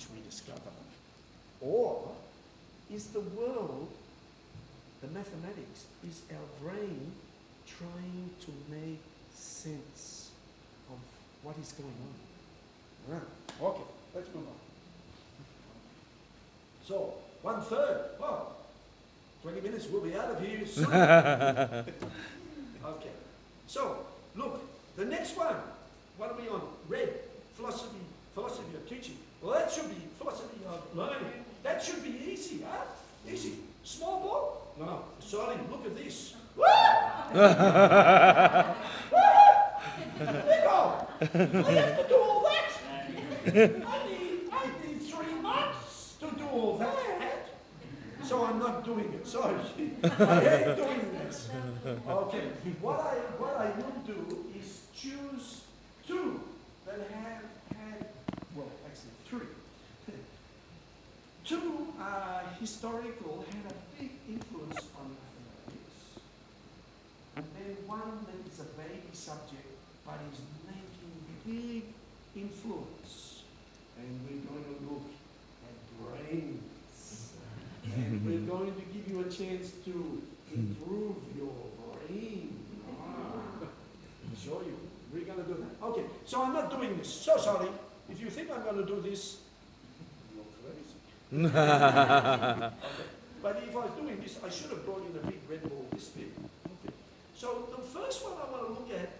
which we discover? Or is the world, the mathematics, is our brain trying to make sense of what is going on? Right. Okay, let's move on. So, 1/3. Oh, 20 minutes, we'll be out of here soon. Okay. So, look, the next one. What are we on? Red. Philosophy of teaching. Well, that should be philosophy of learning. That should be easy, huh? Easy. Small ball? No. Sorry, look at this. Nico! I have to do all that. I need 3 months to do all that. So I'm not doing it. Sorry. I hate doing this. Okay. What I will do is choose 2 that have had, well, actually 3. 2 historical, had a big influence on mathematics. And then 1 that is a baby subject, but is making big influence. And we're going to look at brains. And we're going to give you a chance to improve your brain. I'll show you. We're going to do that. Okay, so I'm not doing this. So sorry. If you think I'm going to do this, you're crazy. Okay. But if I was doing this, I should have brought in a big red ball this big. Okay. So the first one I want to look at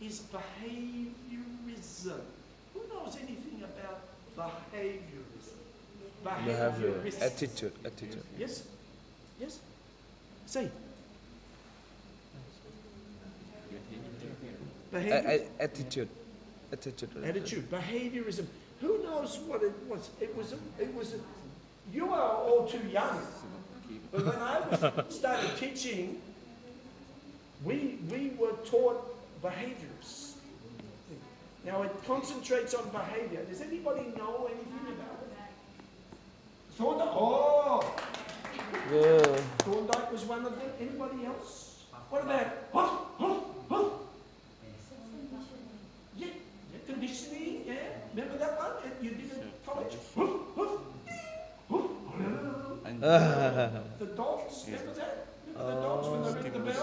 is behaviorism. Who knows anything about behaviorism? Behaviorism. Attitude. Yes? Yes? Say. Behavior? Attitude. Behaviorism. Who knows what it was? It was. You are all too young. But when I started teaching, we were taught behaviors. Now it concentrates on behavior. Does anybody know anything about it? Thorndike. Oh. Yeah. Thorndike was one of them. Anybody else? What about? Yeah, conditioning. Yeah, remember that one? You did it at college. The dogs. Remember that? Remember the dogs when they ring the bell?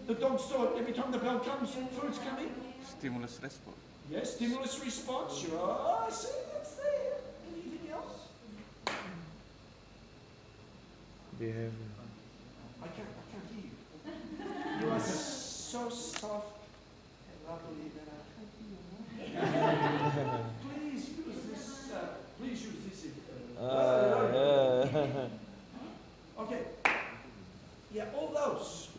The dogs thought every time the bell comes, food's coming. Stimulus response. Yes, stimulus response. Sure. See, that's there. Anything else? Behavior. I can't hear you. You are so soft and lovely that I can't hear you. Please use this. Please use this. Okay. Yeah, all those.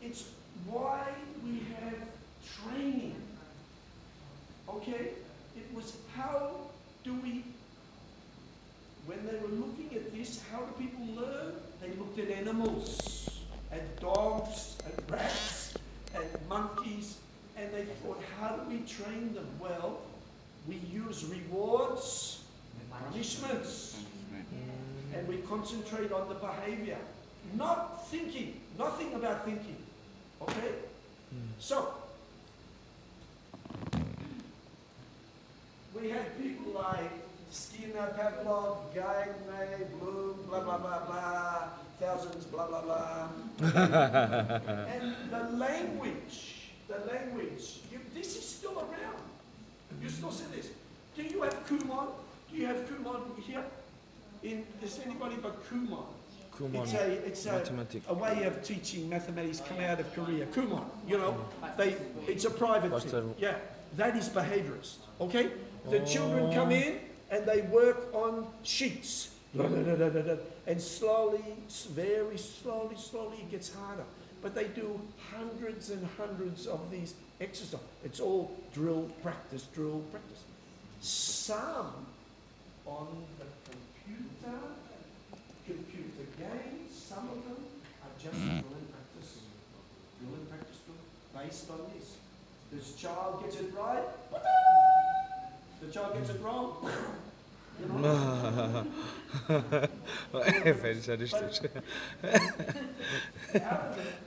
It's why we have training. Okay? It was how do we, when they were looking at this, how do people learn? They looked at animals, at dogs, at rats, at monkeys, and they thought, how do we train them? Well, we use rewards and punishments. And we concentrate on the behavior. Not thinking. Nothing about thinking. Okay? So, we had people like Skinner, Pavlov, Gagné, Bloom, blah, blah, blah, blah, thousands, blah, blah, blah. And the language, this is still around. You still see this. Do you have Kumon? Do you have Kumon here? Is anybody but Kumon? Kumon. It's a way of teaching mathematics come out of Korea. Kumon, you know, it's a private thing. Yeah, that is behaviorist. Okay, the children come in and they work on sheets, and slowly, very slowly, it gets harder. But they do hundreds and hundreds of these exercises. It's all drill, practice, Some on the computer games, some of them are just drill and practice, based on this. This child gets it right, the child gets it wrong. You know? Very sadistic.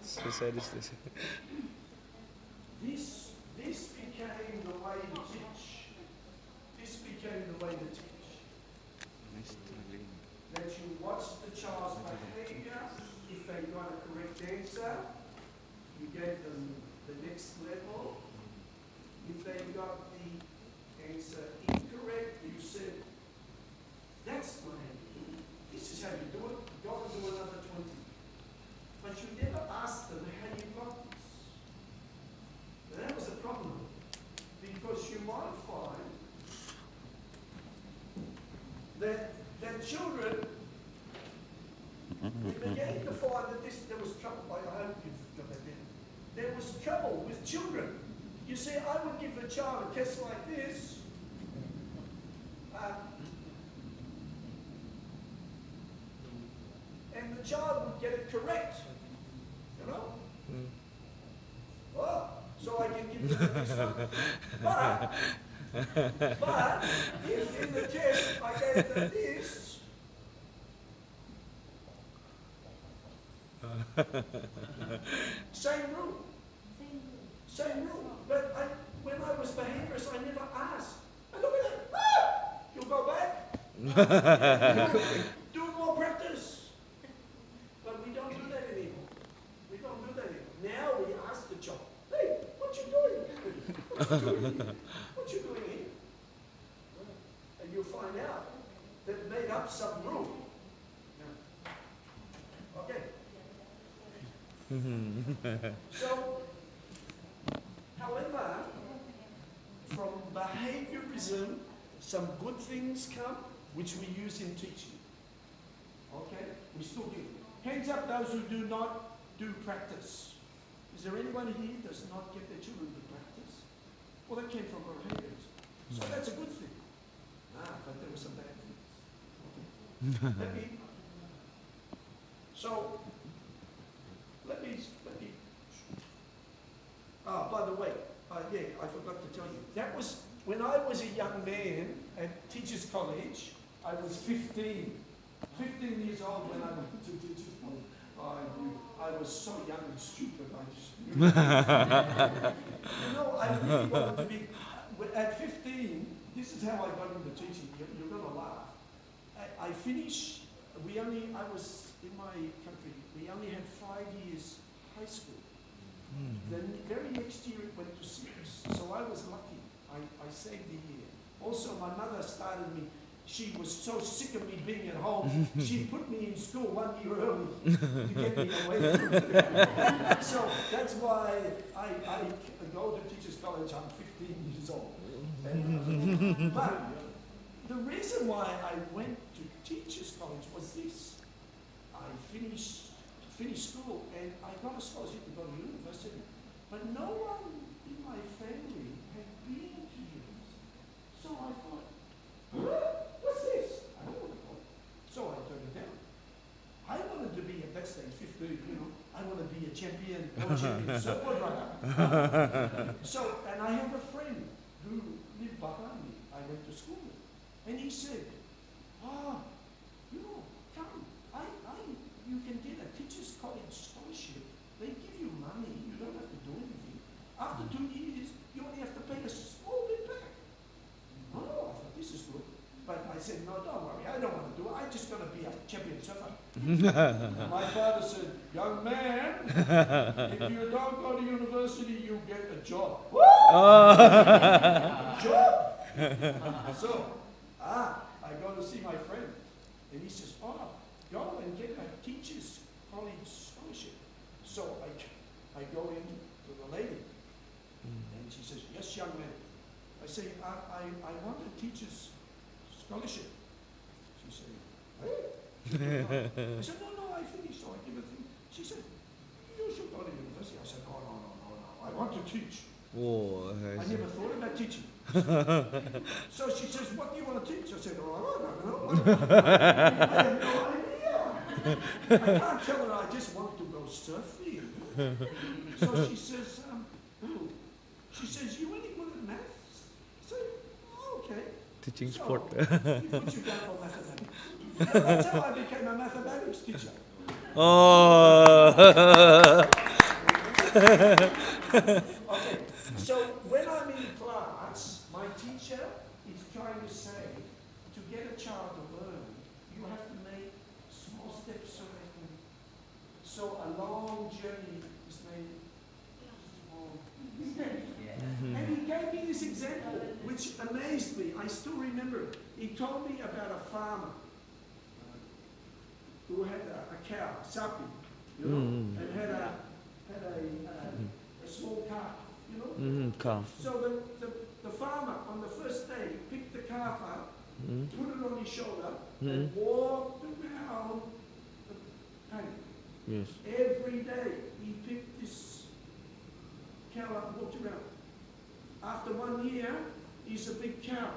So sadistic. This became the way to teach. gave them the next level. If they got the answer incorrect, you said, that's my answer. This is how you do it. Go and do another 20. But you never asked them how you got this. And that was a problem. Because you might find that children we began to find that there was trouble. I hope you've got that down. There was trouble with children. You see, I would give a child a test like this. And the child would get it correct. You know? Oh, so I can give them the next one. But if in the test I gave them this, same rule. Same rule. But when I was behaviorist, I never asked. I look at it. Ah! You'll go back. Do more practice. But we don't do that anymore. We don't do that anymore. Now we ask the child, hey, what you doing? What you doing here? What you doing here? And you'll find out that made up some rule. Okay. So, however, from behaviorism, some good things come, which we use in teaching. Okay? We still do. Hands up those who do not do practice. Is there anyone here who does not get their children to practice? Well, that came from behaviorism. So that's a good thing. But there were some bad things. Okay. By the way, yeah, I forgot to tell you. That was, when I was a young man at Teachers College, I was 15. 15 years old when I went to Teachers College. I was so young and stupid, I just knew. You know, I really wanted to be, at 15, this is how I got into teaching. You're going to laugh. I finished, I was in my country, we only had 5 years high school. The very next year it went to 6. So I was lucky. I saved the year. Also, my mother started me. She was so sick of me being at home. She put me in school 1 year early to get me away from it. So that's why I go to Teachers College. I'm 15 years old. But the reason why I went to Teachers College was this. I finished school and I got a scholarship to go to university. But no one in my family had been to university. So I thought, what's this? I don't want to go. So I turned it down. I wanted to be, at that stage, 15, I want to be a champion, world champion, surfboard runner. So, and I have a friend who lived behind me. I went to school with. And he said, come. You can get a Teachers College scholarship. They give you money. You don't have to do anything. After 2 years, you only have to pay a small bit back. Oh, I thought this is good. But I said, no, don't worry. I don't want to do it. I'm just going to be a champion surfer. My father said, young man, if you don't go to university, you get a job. Job? So, I go to see my friend. And he says, go and get a Teachers College scholarship. So I go in to the lady, and she says, yes, young man. I say, I want a teacher's scholarship. She said, hey? I said, no, I finished, so I give it to you. She said, you should go to university. I said, no, I want to teach. Oh, I never thought about teaching. So she says, what do you want to teach? I said, I don't know. I have no idea. I can't tell her I just want to go surfing. So she says, you any good at maths? I said, okay. Teaching so, sport. He puts you down for mathematics. And that's how I became a mathematics teacher. Okay, so when I'm in class, my teacher is trying to say, to get a child to learn, you have to make small steps so they can. So a long journey is made Isn't it? And he gave me this example, which amazed me. I still remember it. He told me about a farmer who had a cow, sapi, you know, and had a small calf, you know. Calf. So the farmer on the first day picked the calf up, put it on his shoulder, and walked around the paddock. Yes. Every day he picked this cow up and walked around. After 1 year, he's a big cow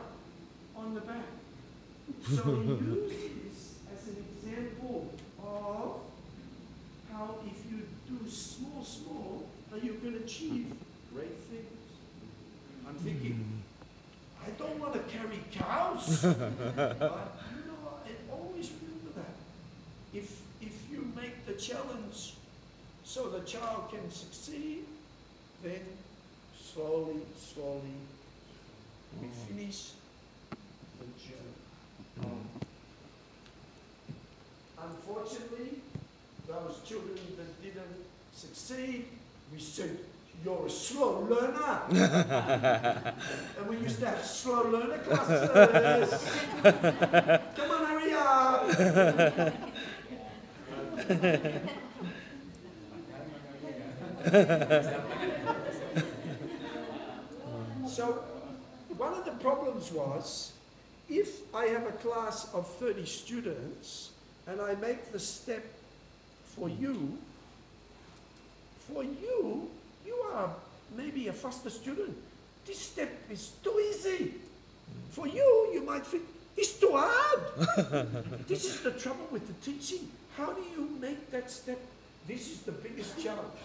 on the back. So he used this as an example of how if you do small, that you can achieve great things. I'm thinking, I don't want to carry cows. But you know, I always remember that. If you make the challenge so the child can succeed, then slowly, we finish the journey. Unfortunately, those children that didn't succeed, we said, you're a slow learner. And we used to have slow learner classes. Come on, hurry up. So, one of the problems was, if I have a class of 30 students, and I make the step for you, you are maybe a faster student. This step is too easy. For you, you might think, it's too hard. This is the trouble with the teaching. How do you make that step? This is the biggest challenge.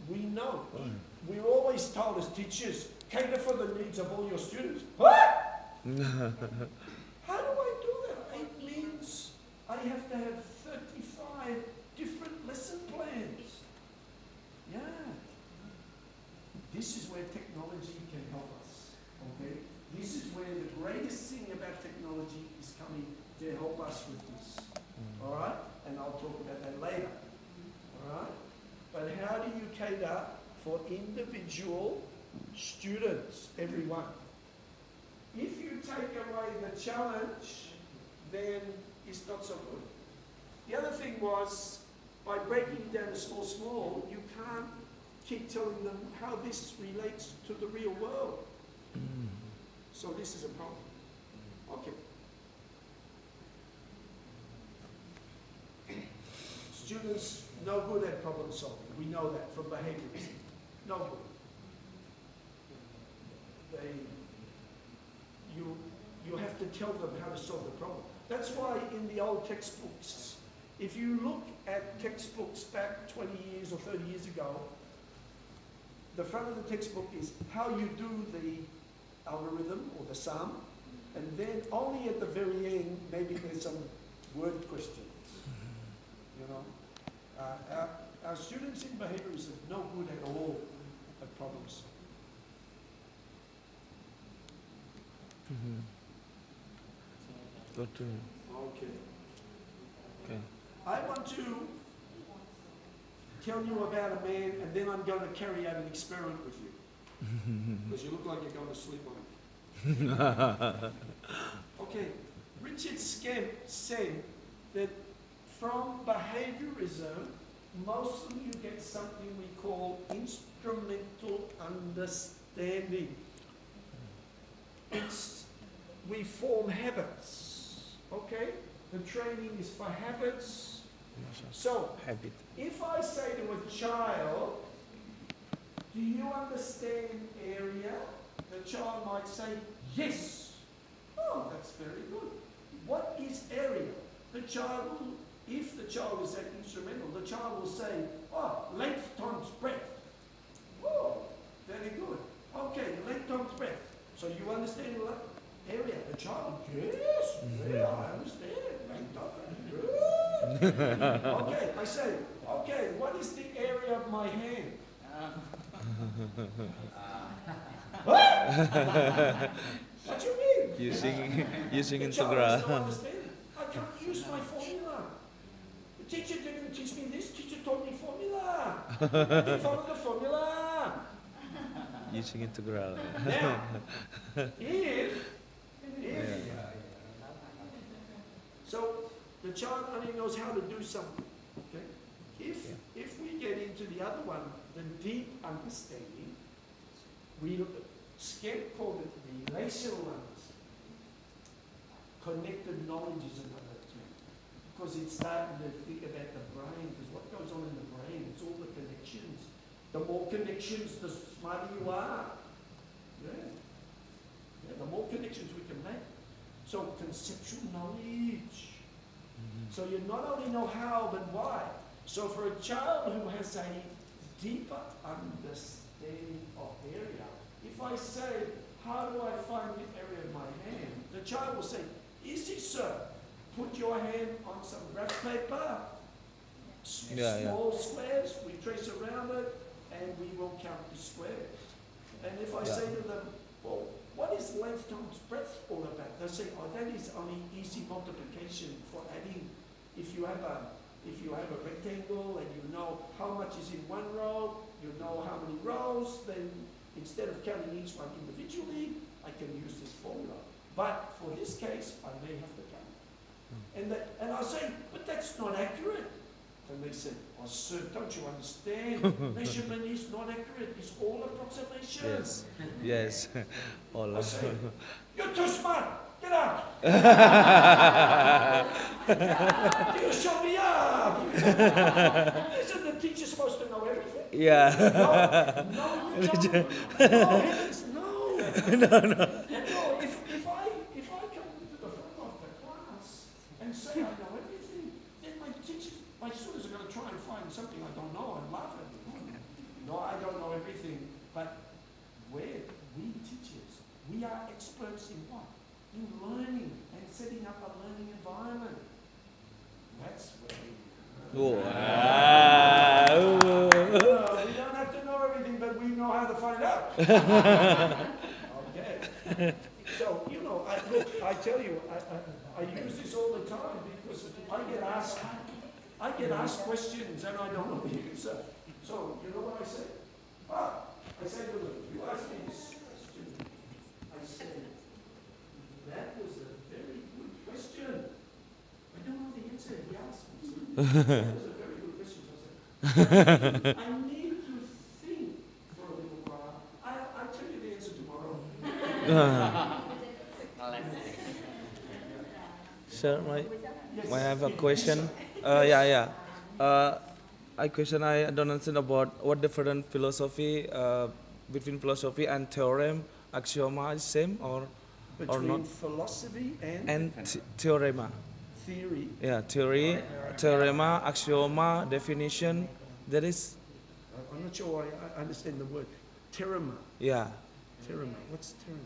We know. We're always told as teachers, cater for the needs of all your students. What? How do I do that? It means I have to have 35 different lesson plans. Yeah. This is where technology can help us. Okay? This is where the greatest thing about technology is coming to help us with this. Alright? And I'll talk about that later. Alright? But how do you cater for individual students, everyone? If you take away the challenge, then it's not so good. The other thing was, by breaking it down to small, you can't keep telling them how this relates to the real world. So this is a problem. Okay. Students no good at problem solving. We know that from behaviorism. No good. You have to tell them how to solve the problem. That's why in the old textbooks, if you look at textbooks back 20 years or 30 years ago, the front of the textbook is how you do the algorithm or the sum, and then only at the very end, maybe there's some word questions. You know, our students in behaviorism are no good at all at problems. Got to. Okay. Okay. I want to tell you about a man, and then I'm going to carry out an experiment with you. Because you look like you're going to sleep on it. Okay. Richard Skemp said that from behaviorism, mostly you get something we call instrumental understanding. We form habits, okay? The training is for habits. So, habit. if I say to a child, do you understand area? The child might say, yes. Oh, that's very good. What is area? The child will, if the child is that instrumental, the child will say, oh, length times breadth. Oh, very good. Okay, length times breadth. So you understand area? The child, yes, yeah, I understand. Length times breadth. Okay, I say, okay, what is the area of my hand? What? What do you mean? Using The child has no Instagram. understanding. I can't use my formula. The teacher didn't teach me this. Teacher taught me formula. I didn't follow the formula. Using integral. Now, if so the child only knows how to do something. Okay? If we get into the other one, the deep understanding, Skep called it relational understanding. Connected knowledge is another term. Because it's starting to think about the brain, because what goes on in the brain, it's all the connections. The more connections, the smarter you are. Yeah, the more connections we can make. So conceptual knowledge. So you not only know how, but why. So for a child who has a deeper understanding of area, if I say, how do I find the area of my hand? The child will say, easy, sir. Put your hand on some graph paper, small squares, we trace around it, and we will count the squares. And if I say to them, well, what is length times breadth all about? They'll say, oh, that is only easy multiplication for adding. If you have a rectangle and you know how much is in one row, you know how many rows, then instead of counting each one individually, I can use this formula. But for this case, I may have to count. And I say, but that's not accurate. And they said, oh, sir, don't you understand? Measurement is not accurate. It's all approximation. Yes. All I say, you're too smart. Get out. You shut me up. Isn't the teacher supposed to know everything? Yeah. No, you don't. No, heavens, no. No, if I come to the front of the class and say I know everything, then my students are going to try and find something I don't know and laugh at me. No, I don't know everything. But we teachers, we are experts in what? In learning and setting up a learning environment. That's where we we don't have to know everything, but we know how to find out. Okay. So, I tell you, I use this all the time because I get asked questions and I don't know the answer. So, you know what I say? I say to them, you ask me this question. I say, that was a very good question. I don't know the answer. He asked me. That was a very good question. So I said, I need to think for a little while. I'll tell you the answer tomorrow. Sir, Yes. I have a question. I don't understand about what different philosophy between philosophy and theorem, axioma is same or Between not? philosophy And theorema. theory. Yeah, theory, theorema, axioma, definition. There is. I'm not sure I understand the word. Terema. Yeah. Terema. What's terema?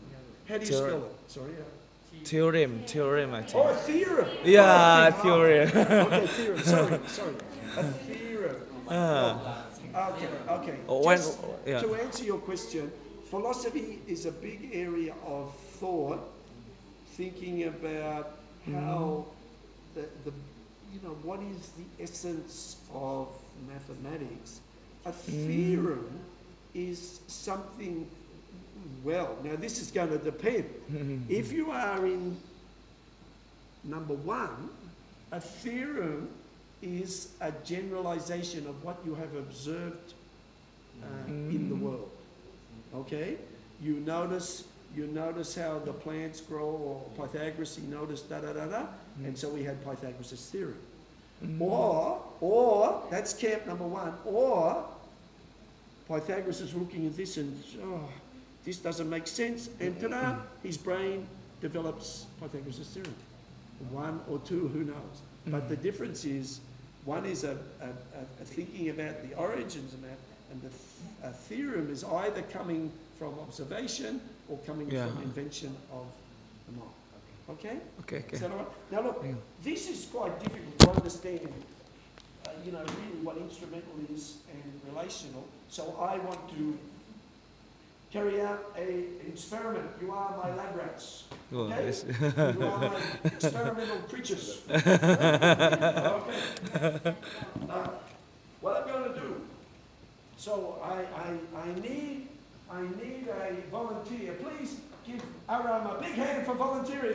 How do you spell it? Sorry. Theorem, I think. Oh, a theorem. Yeah, Oh, theorem. Okay, theorem. Sorry. A theorem. Okay. Just to answer your question, philosophy is a big area of thought, thinking about how what is the essence of mathematics. A theorem is something. Well, now this is going to depend. If you are in number one, a theorem is a generalization of what you have observed in the world. Okay? You notice how the plants grow, or Pythagoras, he noticed and so we had Pythagoras' theorem. Or that's camp number one, or Pythagoras is looking at this and this doesn't make sense, and ta-da, his brain develops Pythagoras' theorem. One or two, who knows? But the difference is, one is a thinking about the origins of that, and a theorem is either coming from observation or coming from invention of the mind. Okay? Okay. Is that all right? Now look, this is quite difficult to understand, really what instrumental is and relational. So I want to carry out an experiment. You are my lab rats. Okay? Yes. You are my experimental creatures. Okay. What I'm going to do, so I I need a volunteer. Please give Aram a big hand for volunteering.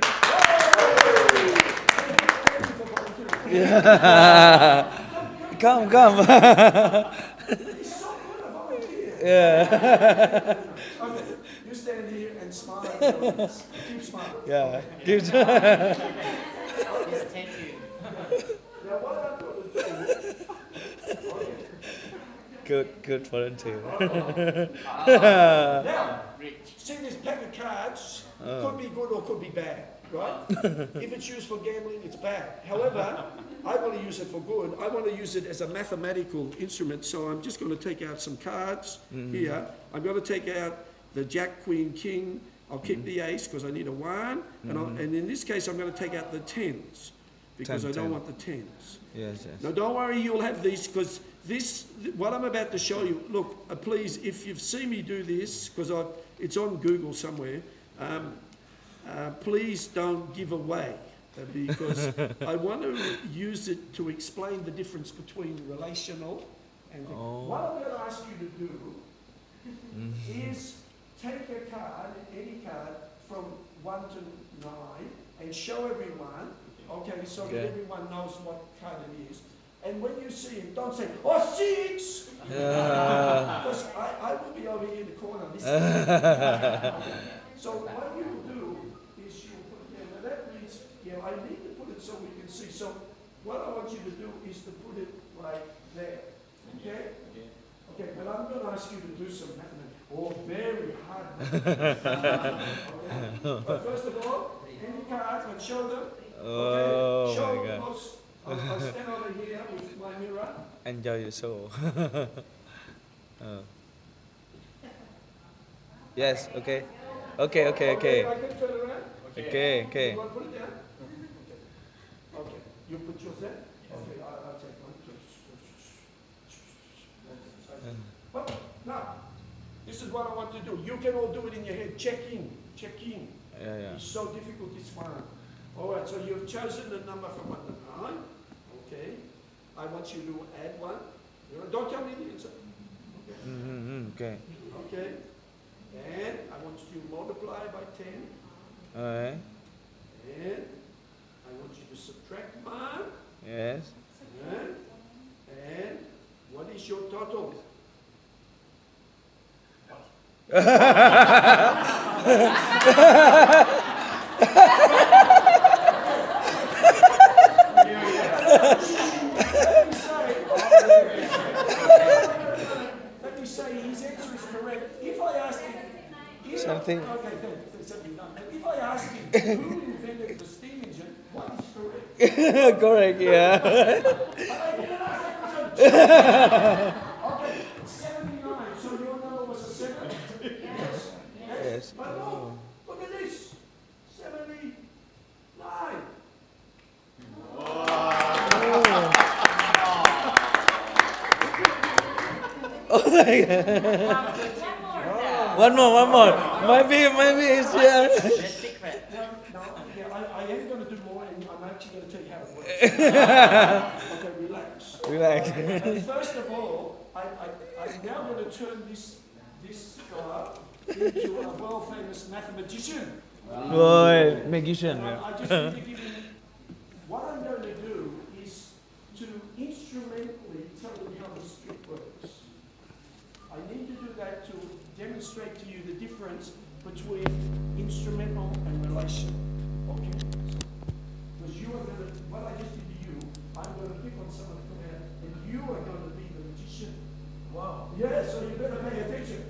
Yeah. Come. He's so good a volunteer. Yeah. Okay, you stand here and smile. Keep smiling. Yeah. Okay. Give. Okay. Now what I'm going to do. Okay. Good volunteer. Now, see this pack of cards, could be good or could be bad, right? If it's used for gambling, it's bad. However, I want to use it for good. I want to use it as a mathematical instrument, so I'm just going to take out some cards here. I'm going to take out the Jack, Queen, King. I'll keep the ace because I need a 1. And in this case, I'm going to take out the 10s because I don't want the 10s. Yes. Now, don't worry, you'll have these because what I'm about to show you, look, please, if you've seen me do this, because it's on Google somewhere, please don't give away because I want to use it to explain the difference between relational and... What I'm going to ask you to do is take a card, any card, from 1 to 9 and show everyone, okay, so that everyone knows what card it is. And when you see it, don't say, oh, 6! Because I will be over here in the corner listening. So what you'll do is you'll put it there. Now that means, I need to put it so we can see. So what I want you to do is to put it right there. Okay? Okay, but I'm going to ask you to do some mathematics. Oh, very hard mathematics. Okay? But first of all, any cards, let's show them. Okay? Show them. I'll stand over here with my mirror. Enjoy your show. Yes, okay. Okay. I can turn around. Okay. You want to put it down? Okay. You put yours there? Okay, I'll take one. But now, this is what I want to do. You can all do it in your head. Check in. Yeah. It's so difficult, this one. All right, so you've chosen the number from 1 to 9. Okay. I want you to add 1. Don't tell me the answer. Okay. Okay. And I want you to multiply by 10. Alright. And I want you to subtract 1. Yes. And what is your total? Let me say his answer is correct. If I ask him, Something. Okay, something. If I ask him who invented the steam engine, what is correct? Correct, yeah. Okay, 79. So your number was a 7? Yes. But look at this. 79. Oh my God. One more. Maybe it's here. No, I am going to do more, and I'm actually going to tell you how it works. Okay, relax. First of all, I'm now going to turn this guy into a world-famous mathematician. Boy, magician. I just need to give him. What I'm going to do is to instrumentally tell him how this trick works. I need to do that to demonstrate to you the difference between instrumental and relational. Okay? Because you are going to, what I just did to you, I'm going to pick on someone to come out, and you are going to be the magician. Wow. Yeah, so you better pay attention.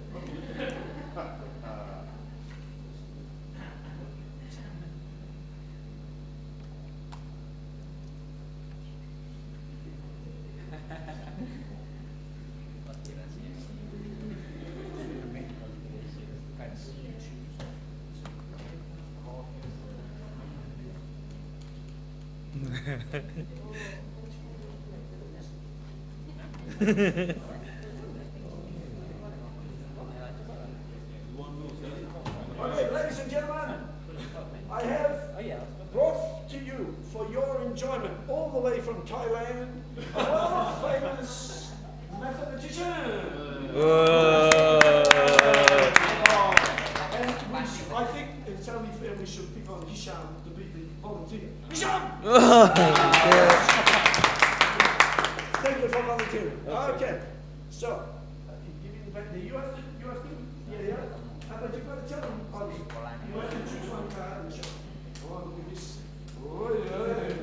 Okay, ladies and gentlemen, I have brought to you for your enjoyment all the way from Thailand, a world famous mathematician. I think it's only fair we should pick on Hisham to be the volunteer. Hisham! Thank you for volunteering. Okay. So, give me the back there. You have to, yeah. But you've got to tell them, Ollie, you have to choose one card and show. Oh, look at this. Oh, yeah.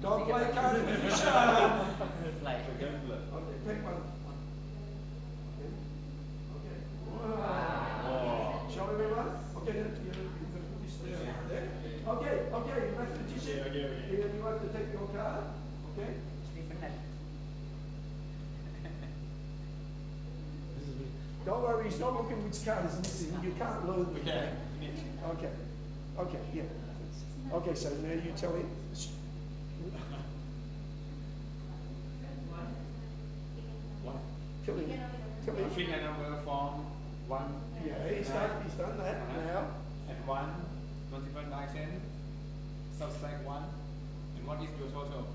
Don't play card with Hisham. Okay, take one. Okay. Wow. Show everyone. Okay, then you can put this there. Okay, mathematician. Okay. You have to take your card. Okay. Don't worry, he's not looking which card is missing. You can't lose the game. Okay, yeah. Okay, so now you tell him. Tell him. Finger number form 1. Yeah, he's done that now. And 1 multiplied by 10, subtract 1. And what is your total?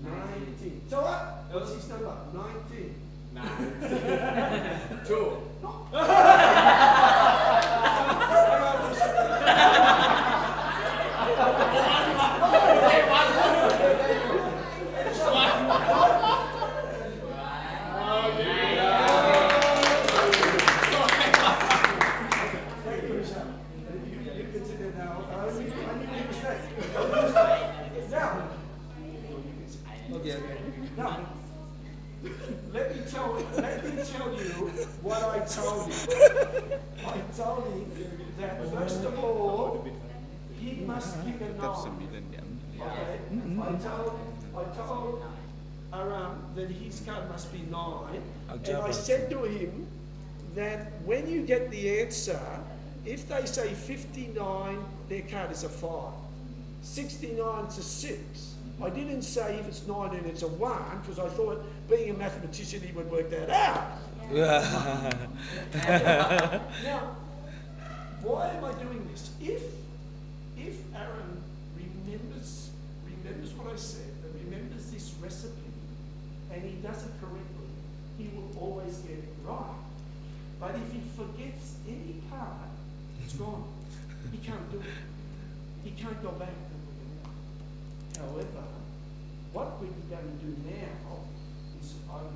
19. 19. So what? What's his number? 19. 9. 2. Now, let me tell you what I told him. I told him that first of all, he must pick a 9. Okay? I told Aram that his card must be 9. And I said to him that when you get the answer, if they say 59, their card is a 5. 69 is a 6. I didn't say if it's 9 and it's a 1, because I thought, being a mathematician, he would work that out. Yeah. Now, why am I doing this? If Aaron remembers what I said, and remembers this recipe, and he does it correctly, he will always get it right. But if he forgets any part, it's gone. He can't do it. He can't go back. However, what we're going to do now is I'm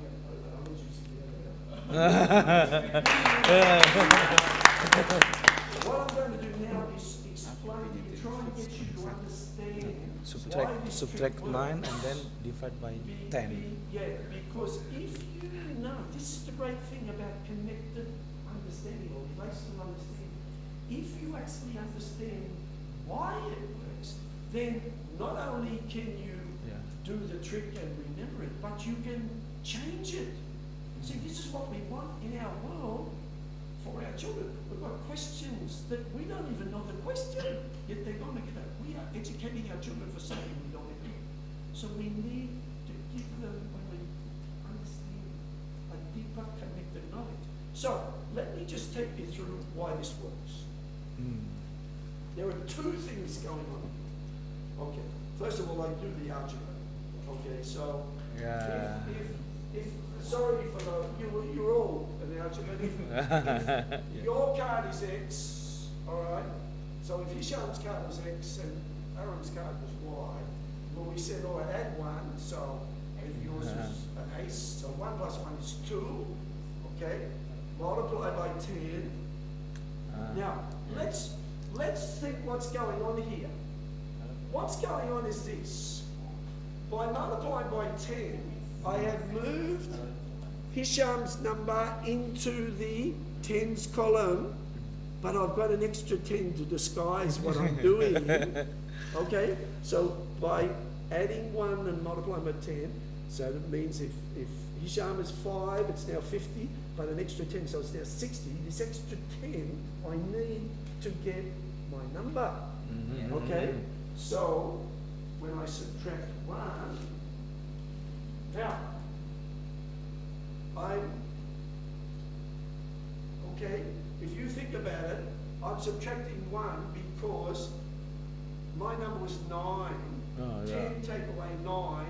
going to do now is explain, try and get you to understand subtract 9 and then divide by 10. Yeah, because if you know, this is the great thing about connected understanding or relational understanding. If you actually understand why it works, then not only can you do the trick and remember it, but you can change it. See, this is what we want in our world for our children. We've got questions that we don't even know the question, yet they're going to get it. We are educating our children for something we don't know. So we need to give them, when we understand, a deeper connected knowledge. So let me just take you through why this works. There are 2 things going on. Okay, first of all, I do the algebra. Okay, so if sorry for the you're all an algebra. If your card is X, all right. So if Hisham's card was X and Aaron's card was Y, well, we said, all right, add 1. So if yours was an ace, so 1 plus 1 is 2. Okay, multiply by 10. Now let's think what's going on here. What's going on is this. By multiplying by 10, I have moved Hisham's number into the tens column, but I've got an extra 10 to disguise what I'm doing. Okay, so by adding 1 and multiplying by 10, so that means if Hisham is 5, it's now 50, but an extra 10, so it's now 60. This extra 10, I need to get my number. Okay, so when I subtract 1, now, okay, if you think about it, I'm subtracting 1 because my number was 9. 10 take away 9.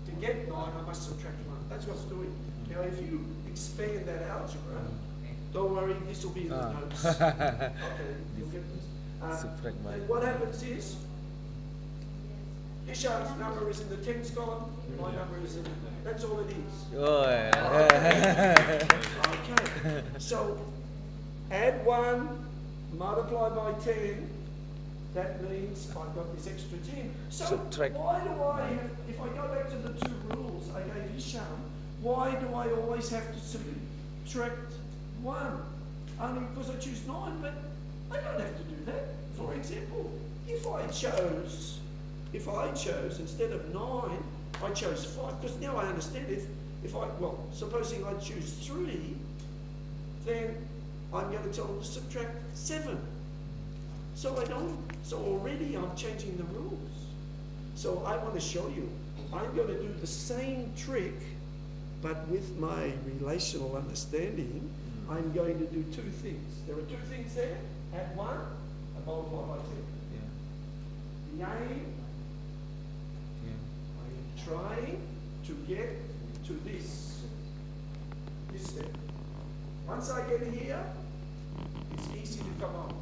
To get 9, I must subtract 1. That's what it's doing. Now, if you expand that algebra Don't worry, this will be in the notes. Okay, you'll get this. Subtract by. And what happens is, Hisham's number is in the tens column, my number is in, that's all it is. Oh, Okay, so add 1, multiply by 10, that means I've got this extra 10. So Subtract. why do I have, if I go back to the 2 rules I gave Hisham, why do I always have to subtract 1? Only because I choose 9, but I don't have to do that. For example, if I chose instead of 9, I chose 5, because now I understand supposing I choose 3, then I'm going to tell them to subtract 7. So already I'm changing the rules. So I want to show you, I'm going to do the same trick, but with my relational understanding, I'm going to do 2 things. There are 2 things there, add 1 and multiply by 10. The aim, I am trying to get to this step. Once I get here, it's easy to come on.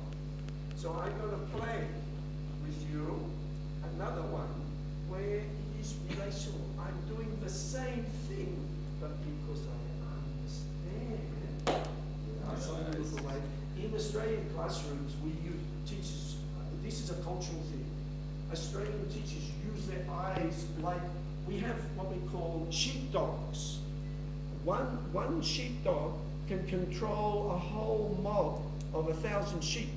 So I'm going to play with you another one where it is relational. I'm doing the same thing, but because I understand, in Australian classrooms, we use teachers, this is a cultural thing. Australian teachers use their eyes like, we have what we call sheepdogs. One sheepdog can control a whole mob of 1,000 sheep,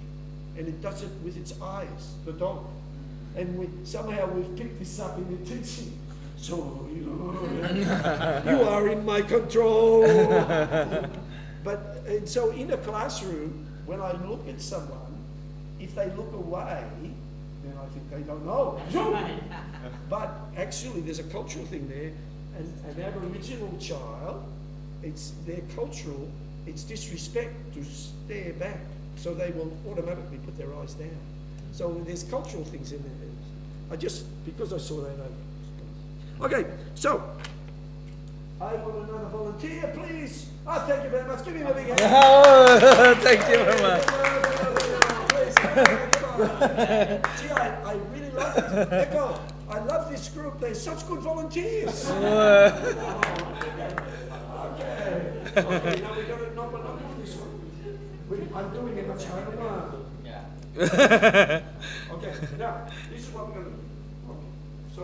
and it does it with its eyes, the dog. And somehow we've picked this up in the teaching. So, you are in my control. And so in a classroom, when I look at someone, if they look away, then I think they don't know. But actually, there's a cultural thing there. An Aboriginal child, it's disrespect to stare back. So they will automatically put their eyes down. So there's cultural things in there. Because I saw that over. Okay, so I want another volunteer, please. Oh, thank you very much. Give me a big hand. Oh, thank you very much. Gee, I really love it. Echo, I love this group. They're such good volunteers. Okay, now we're not doing this one. I'm doing it much harder. Yeah. Okay, now, this is what we're going to do. Okay, so,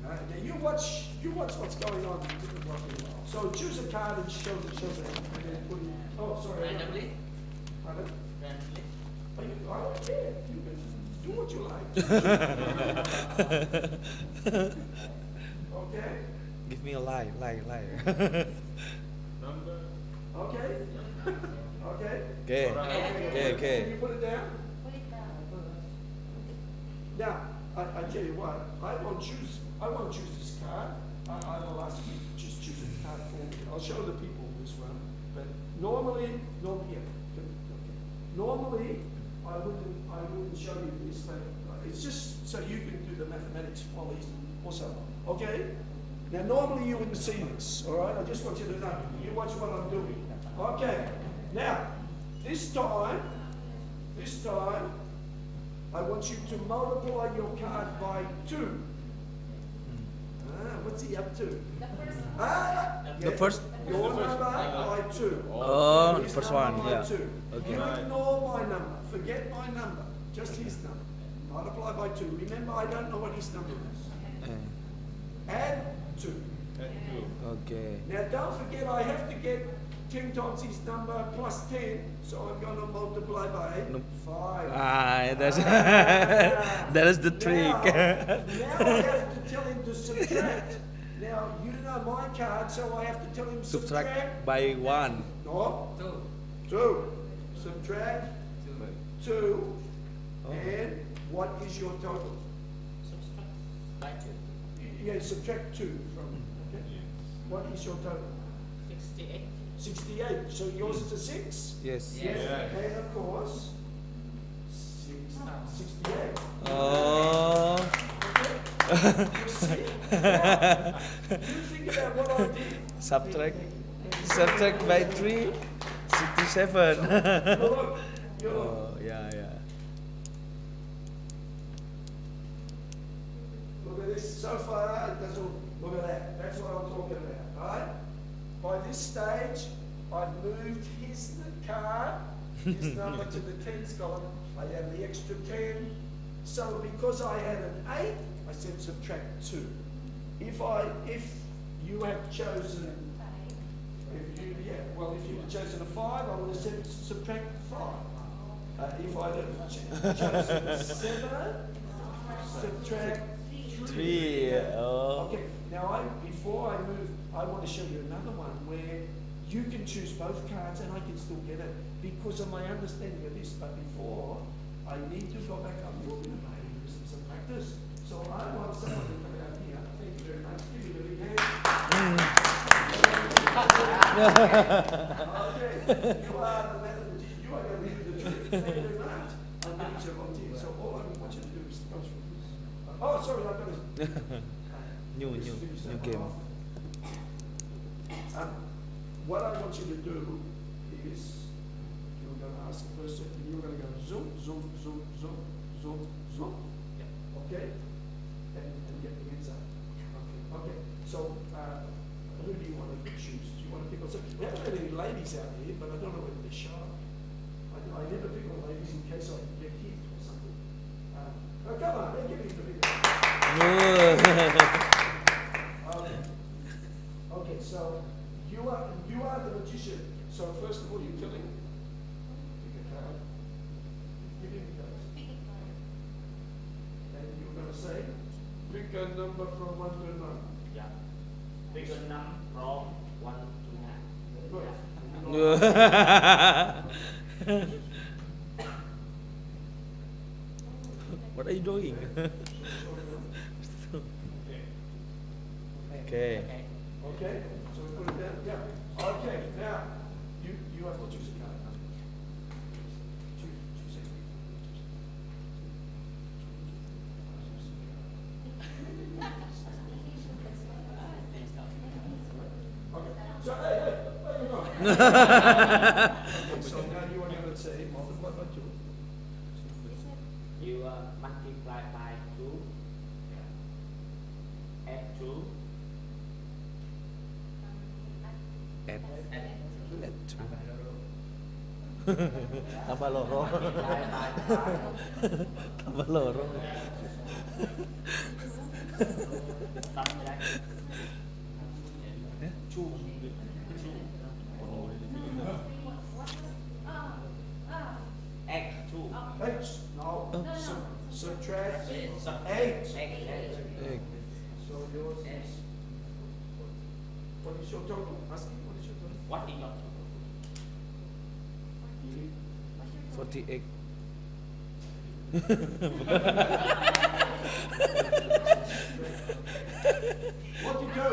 now you watch what's going on. So choose a card and show it. And then put it, oh, sorry. Randomly? Pardon? Randomly? I don't care. You can do what you like. Okay? Give me a lie. Number. Okay? Okay? Okay. Can you put it down? Put it down. Now, I tell you what, I won't choose this card. I will ask you, just choose a card for me. I'll show the people this one. But normally I wouldn't show you this, but it's just so you can do the mathematics qualities also. Okay? Now normally you wouldn't see this, all right? I just want you to know. You watch what I'm doing. Okay. Now, this time, I want you to multiply your card by 2. What's he up to? The first. Your number by 2. Oh, His first number one, by yeah. 2. Okay. You ignore my number. Forget my number. Just his number. Multiply by 2. Remember, I don't know what his number is. Add 2. Okay. Now, don't forget, I have to get 10 times his number plus 10, so I'm going to multiply by 5. That is the trick. Now I have to tell him to subtract. Now, you know my card, so I have to tell him Subtract by 1. No. 2. 2. Subtract 2. And what is your total? Subtract by 2. Yeah, subtract 2 from, okay? What is your total? 68. 68. So yours is a 6? Yes. Yes. And of course, 68. Oh. Okay? You see? You think about what I did. Subtract. Subtract by 3, 67. Look, you look. Oh, yeah, yeah. Look at this. So far, it doesn't look at that. That's what I'm talking about, right? By this stage, I've moved his card, his number to the tens column. I have the extra 10. So because I had an 8, I said subtract 2. If you have chosen, if you had chosen a 5, I would have said subtract 5. If I'd have chosen 7, subtract 3. Oh. Okay, now before I move, I want to show you another one where you can choose both cards and I can still get it because of my understanding of this. But before, I need to go back. I'm talking about some practice. So I want someone to come out here. Thank you very much. Give me the big hand. Okay, you are the mathematician. You are going to do the trick. Thank you very much. I'm going to volunteer. So all I want you to do is go through this. Oh, sorry, I've got to. New game. What I want you to do is you're going to ask a person and you're going to go zoom, zoom, zoom, zoom, zoom, zoom. Yeah. Okay? And get the answer. Okay. So who do you want to choose? Do you want to pick on? So we haven't had any ladies out here, but I don't know whether they're shy. I never pick on ladies in case I get hit or something. Oh, come on, they're giving the big Okay, so you are the magician. So first of all, you're killing. Pick a card. Give him the cards. And you're going to say, pick a number from 1 to 9. Yeah. Pick a number from 1 to 9. Good. What are you doing? Okay. Okay, so we put it down. Yeah. Okay, now you have to choose a card. Choose it. Okay. So hey, you know. So now you are going to say multiply by 2. You multiply by 2. Add 2. Add 2. Tambah loro. Tambah loro. Subtract 2. Add 2. H. No. Subtract 8. Egg. So yours is. What is your total? Ask me what is your total? What is your total? 48. What you do?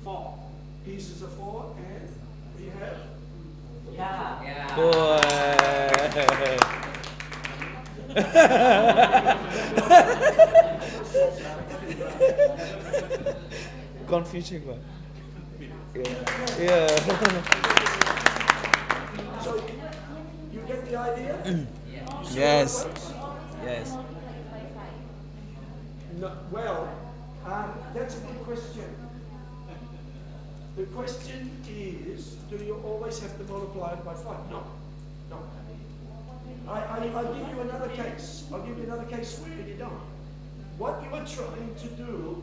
4. Pieces of 4 and we have. Yeah. Boy. Confusing one. Yeah. So you get the idea? You see Yes. how it works? Yes. No, well, that's a good question. The question is, do you always have to multiply it by 5? No. I'll give you another case. I'll give you another case where you don't. What you are trying to do,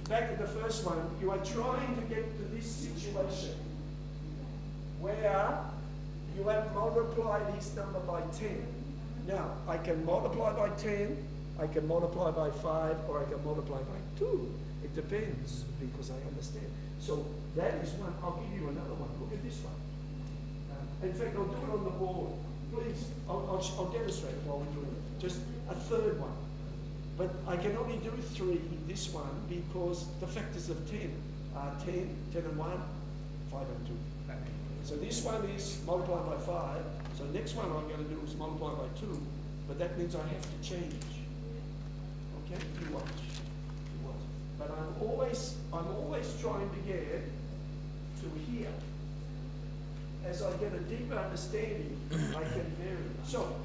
back at the first one, you are trying to get to this situation where you have multiplied this number by 10. Now, I can multiply by 10, I can multiply by 5, or I can multiply by 2. It depends, because I understand. So that is one. I'll give you another one. Look at this one. In fact, I'll do it on the board. Please, I'll demonstrate it while we're doing it. Just a third one. But I can only do 3, this one, because the factors of 10 are 10 and 1, 5 and 2. So this one is multiplied by 5. So next one I'm going to do is multiply by 2. But that means I have to change. Okay? You watch. But I'm always trying to get to here. As I get a deeper understanding, I can vary. So,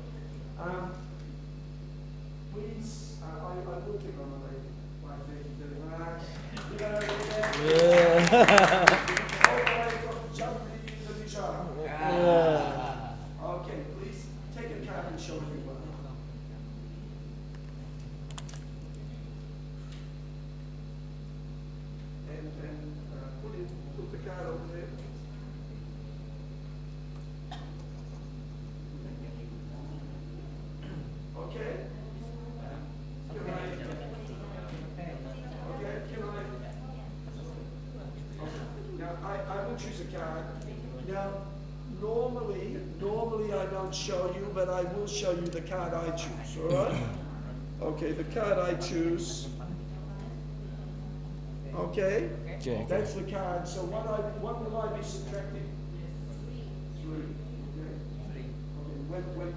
please, I will pick on the lady. Why, thank you very much. You know, all the way from jumping into the jar. Okay, please take a card and show me one. And put the card over there. Okay. Now I will choose a card. Now normally I don't show you, but I will show you the card I choose. All right? Okay, the card I choose. Okay. Okay. That's the card. So what will I be subtracting? 3. Okay. Okay.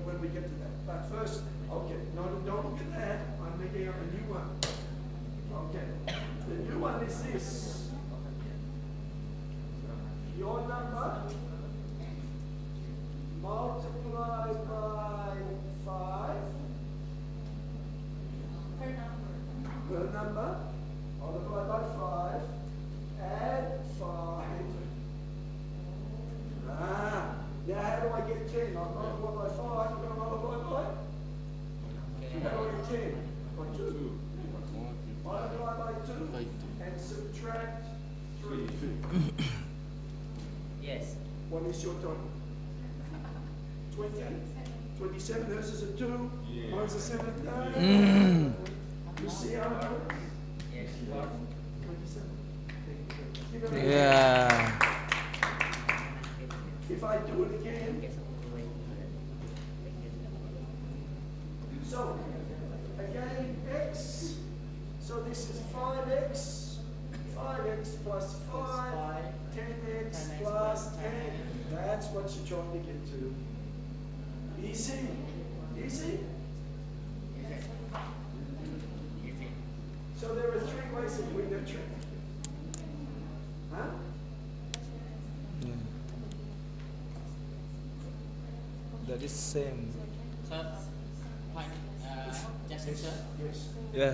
When we get to that. But first, okay. No, don't look at that. I'm making up a new one. Okay. The new one is this. Your number multiplied by 5. Her number multiplied by 5. Add 5. Now how do I get 10? I multiply by 5. I'm going to multiply by? How do I get 10? By 2. Multiply by 2 and subtract 3. Yes. What is your total? 20? 27. Hers is a 2. Yeah. Mine's a 7. You see how it works? Yes. 27. Yeah. If I do it again. So, again, x. So this is 5x. 5x plus 5. 10x plus 10. That's what you're trying to get to. Easy? Easy? So there are 3 ways of doing that trick. Huh? Yeah. That is same. Sir, point, Jackson, sir. Yes. Yeah.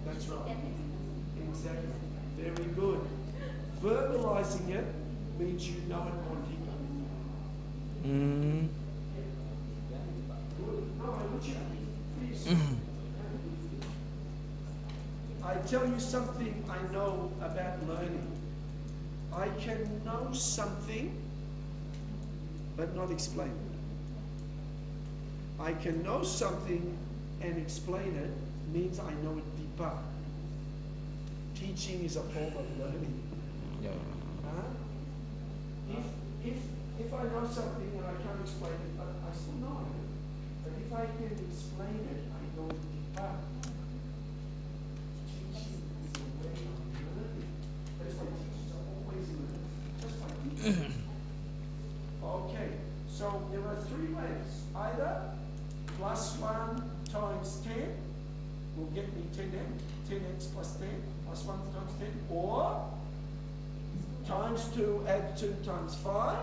That's right. Exactly. Very good. Verbalizing it means you know it more deeply. Mm. Good. No, I want you to please. I tell you something I know about learning. I can know something, but not explain it. I can know something and explain it means I know it deeper. Teaching is a form of learning. Yeah. Huh? If I know something and I can't explain it, but I still know it. But if I can explain it, I know it deeper. Teaching is a way of learning. That's why teachers are always learning. Just by teaching. Okay, so there are 3 ways. Either plus 1 times 10 will get me 10x plus 10, plus 1 times 10, or times 2 add 2 times 5,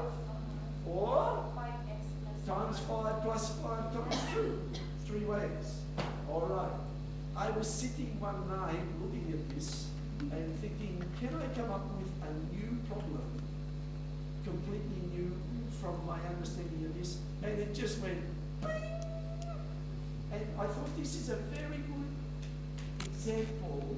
or times 5 plus 5 times 2. 3 ways. All right. I was sitting one night looking at this and thinking, can I come up with a new problem, completely new from my understanding of this? And it just went, and I thought this is a very good example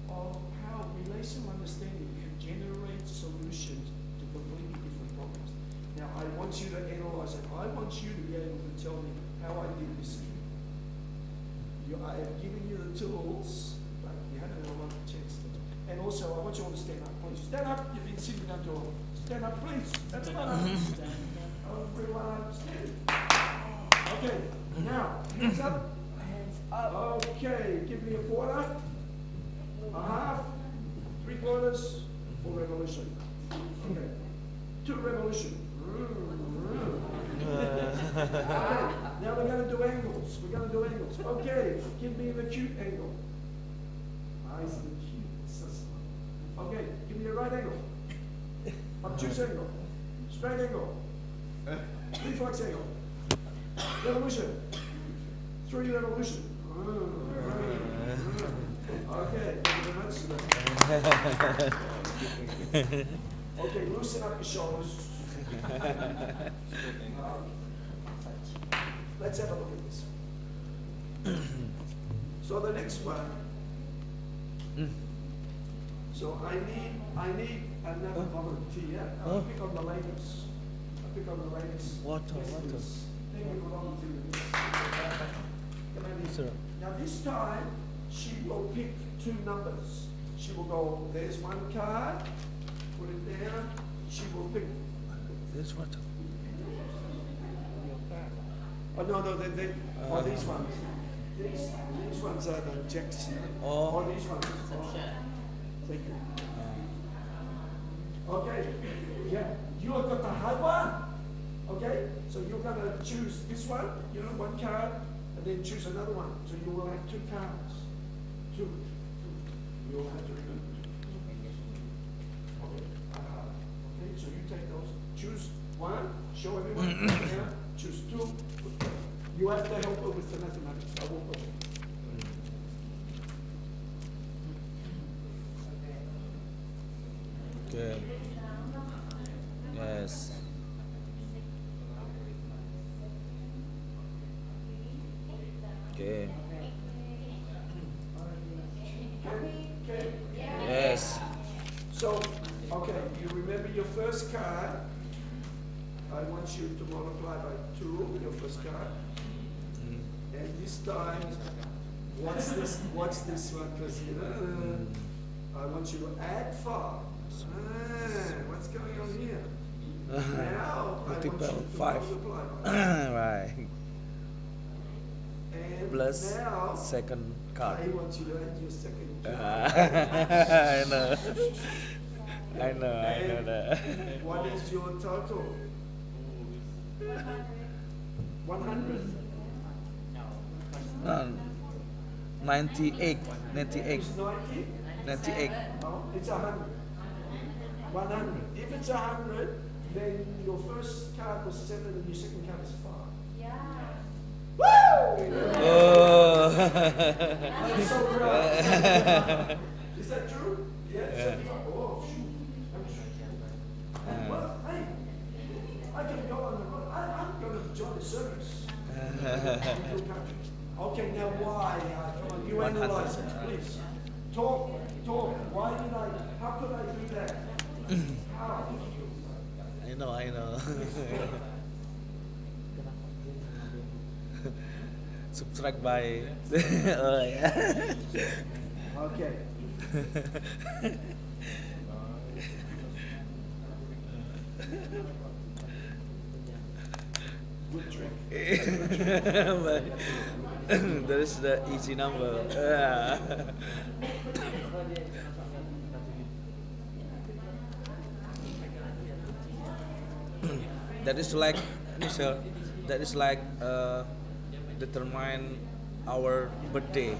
of how relational understanding can generate solutions to completely different problems. Now, I want you to analyze it. I want you to be able to tell me how I did this. I have given you the tools, but you haven't had a lot of chance to. And also, I want you all to stand up, please. Stand up. You've been sitting down too long. Stand up, please. Everyone up. Everyone up. Stand. Okay. Now, hands up. Hands up. Okay. Give me a quarter, a half, 3/4, full revolution. Okay. 2 revolution. Okay. Now we're going to do angles. We're going to do angles. Okay. Give me an acute angle. Nice and acute. So slow. Okay, give me a right angle. Obtuse angle. Straight angle. Reflex angle. Revolution. 3 revolution. Okay, thank you very much. Okay, loosen up your shoulders. Let's have a look at this. So the next one. So I need another volunteer. I'll pick on the ladies. I'll pick on the ladies. Water. Thank you for volunteering. Come on in. Sir. Now this time she will pick 2 numbers. She will go, there's 1 card, put it down. She will pick. This water. Oh no, these ones. These ones are the checks. Oh. These ones. Oh. Thank you. Okay. Yeah. You have got the hard one. Okay. So you're gonna choose this one. 1 card, and then choose another one. So you will have 2 cards. 2. You will have to remember. Okay. Okay. So you take those. Choose 1. Show everyone. Yeah. Choose 2. You have to help her with the mathematics. I won't go. Okay. Yes. Okay. Okay. Yes. So, okay, you remember your first card. I want you to multiply by 2, your first card. And this time, what's this one? Because I want you to add 5. What's going on here? Now, I want you to 5. multiply by Right. and Plus now, second card. I want you to add your second card. I know. I know And that. what is your total? 100. 98. It's 90? 98. No, it's 100. 100. If it's 100, then your first card was 7 and your second card is 5. Yeah. Woo! Oh. I'm so proud. Is that true? Yeah. Yeah. Oh, shoot. I'm sure. Well, hey, I can go on the road. I'm going to join the service. Okay, now why? Come on, you 100. analyze it, please. Talk. Why did how could I do that? How? I know. Subtract by. Oh yeah. Okay. Good trick. But that is the easy number. Yeah. That is like, determine our birthday.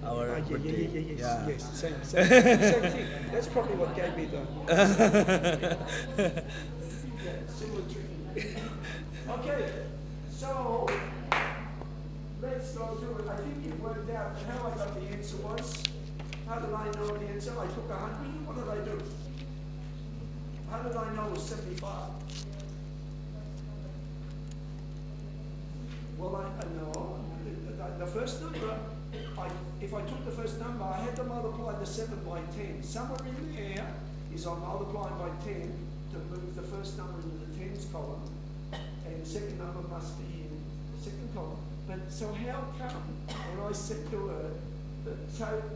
Our birthday. Yeah. Yes, same thing. That's probably what gave me the similar trick. Okay, so let's go through it. I think you've worked out how I got the answer was. How did I know the answer? I took 100. What did I do? How did I know it was 75? Well, I know. The first number, if I took the first number, I had to multiply the 7 by 10. Somewhere in there is I'm multiplying by 10 to move the first number into the tens column, and the second number must be in the second column. But so how come, and I said to her,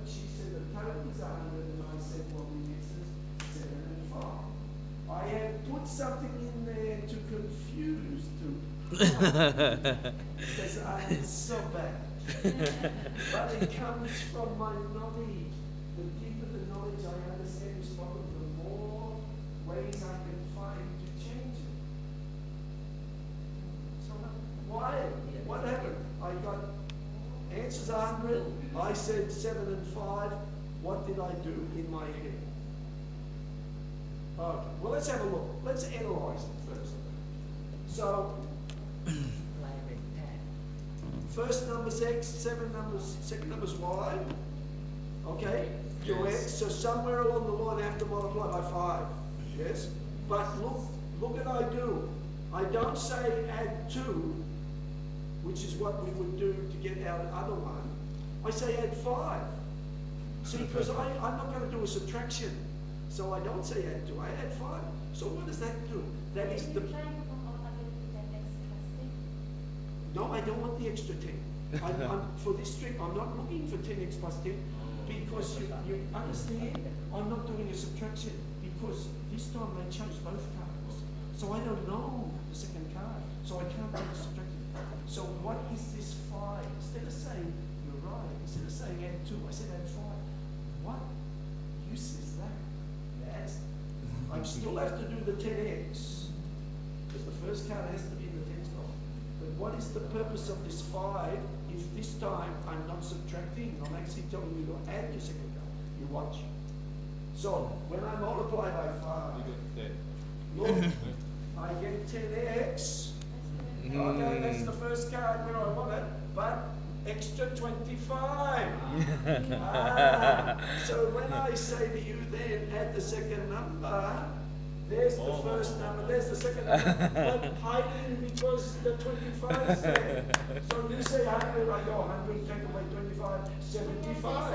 she said the total is 100, and I said, well, the answer is 7 and 5. I have put something in there to confuse because I am so bad. But it comes from my knowledge. The deeper the knowledge I understand this problem, the more ways I can find to change it. So why? What happened? I got answers 100. I said 7 and 5. What did I do in my head? Okay, well, let's have a look. Let's analyze it first. So, first number's x, second number's y. Okay? Your x, so somewhere along the line I have to multiply by 5. Yes? But look what I do. I don't say add 2, which is what we would do to get our other one. I say add 5. See, because I'm not going to do a subtraction. So I don't say add 2, I add 5. So what does that do? That is the... No, I don't want the extra 10. For this trick, I'm not looking for 10x plus 10 because you understand, I'm not doing a subtraction because this time they chose both cards. So I don't know the second card, so I can't do the subtraction. So what is this 5? Instead of saying, you're right, instead of saying add 2, I said add 5. What use is that? I still have to do the 10x because the first card has to be in the 10s column. But what is the purpose of this 5 if this time I'm not subtracting? I'm actually telling you to add your second card. You watch. So when I multiply by 5, look, I get 10x. Okay, that's the first card where I want it, but extra 25. So when I say to you then add the second number, there's the first number, there's the second number, but hiding because the 25 is there. So you say 100, I go 100, take away 25, 75.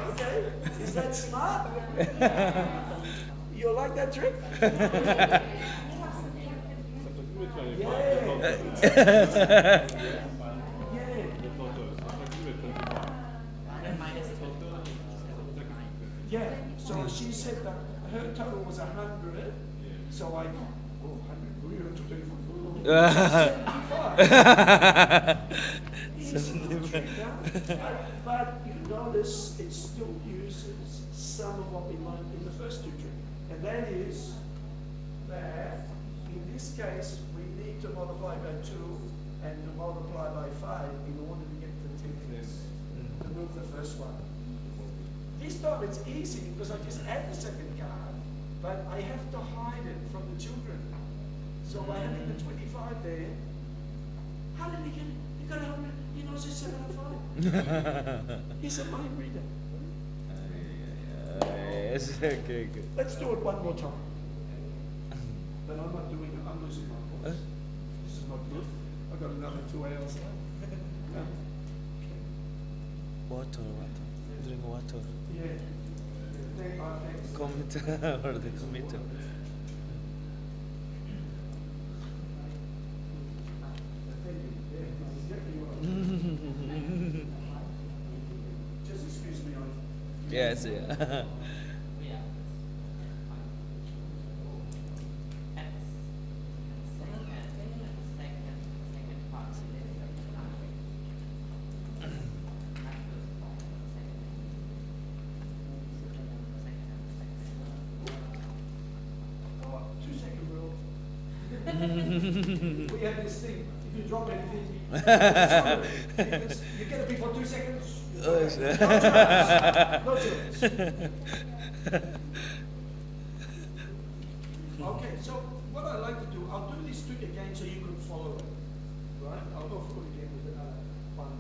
Okay, is that smart? You like that trick? Yeah, so she said that her total was 100, so I, 100, but you notice it still uses some of what we learned in the first two tricks, and that is that in this case we need to multiply by 2 and to multiply by 5 in order to get the 10x to move the first one. This time it's easy because I just add the second card, but I have to hide it from the children. So by having the 25 there, how did he get it? He got 100, he knows it's 705. He's a mind reader. Yes, okay, good. Let's do it one more time. But I'm not doing it, I'm losing my voice. This is not good. I've got another 2 hours left. Water. Drink water. Yeah. Thanks. Computer or the computer. Just excuse me. Yes, yeah. We have this thing, if you drop anything, you get it before 2 seconds. No chance. Okay, so what I like to do, I'll do this trick again so you can follow it. Right? I'll go through it again with another one.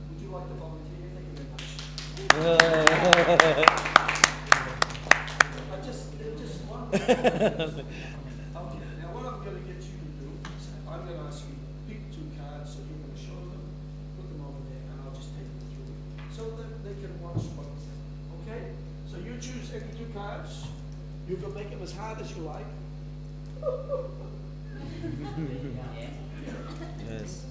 Would you like to volunteer? Thank you very much. Just one. Okay, now what I'm going to get you to do is I'm going to ask you to pick 2 cards, so you're going to show them, put them over there, and I'll just take them through so that they can watch what it's okay? So you choose any 2 cards. You can make them as hard as you like. Yes.